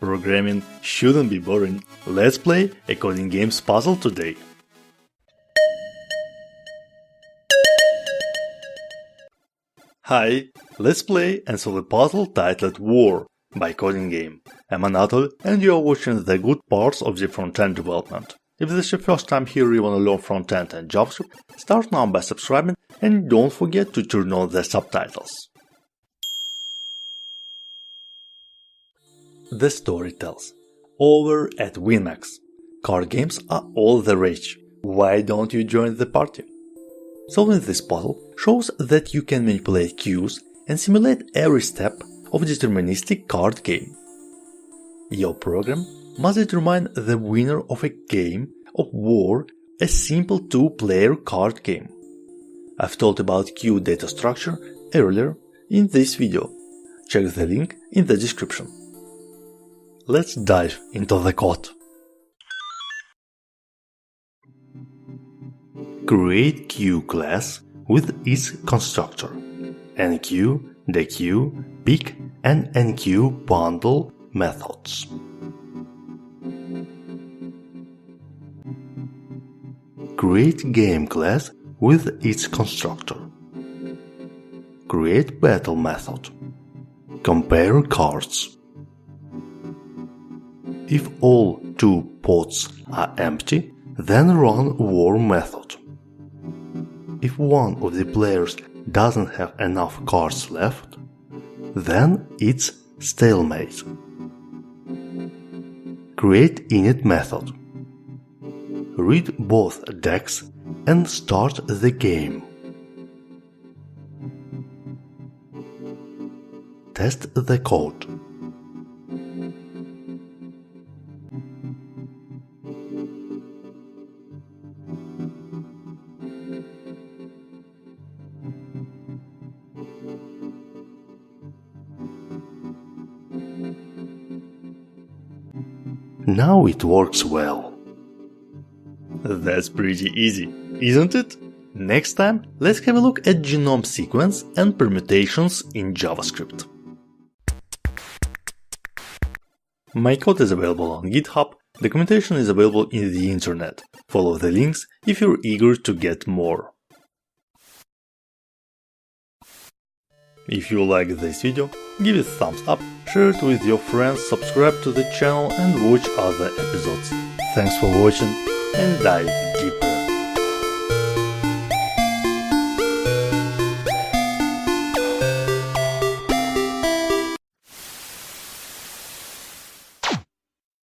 Programming shouldn't be boring. Let's play a coding games puzzle today. Hi, let's play and solve a puzzle titled War by Codingame. I'm Anatol and you are watching the good parts of the front-end development. If this is your first time here, you want to learn front-end and JavaScript, start now by subscribing and don't forget to turn on the subtitles. The story tells, over at Winamax, card games are all the rage. Why don't you join the party? Solving this puzzle shows that you can manipulate cues and simulate every step of a deterministic card game. Your program must determine the winner of a game of war, a simple two-player card game. I've talked about cue data structure earlier in this video. Check the link in the description. Let's dive into the code. Create queue class with its constructor, enqueue, dequeue, pick and enqueue bundle methods. Create game class with its constructor. Create battle method. Compare cards. If all two pots are empty, then run war method. If one of the players doesn't have enough cards left, then it's stalemate. Create init method. Read both decks and start the game. Test the code. Now it works well. That's pretty easy, isn't it? Next time, let's have a look at genome sequence and permutations in JavaScript. My code is available on GitHub, documentation is available in the internet. Follow the links if you're eager to get more. If you like this video, give it a thumbs up, share it with your friends, subscribe to the channel and watch other episodes. Thanks for watching and dive deeper.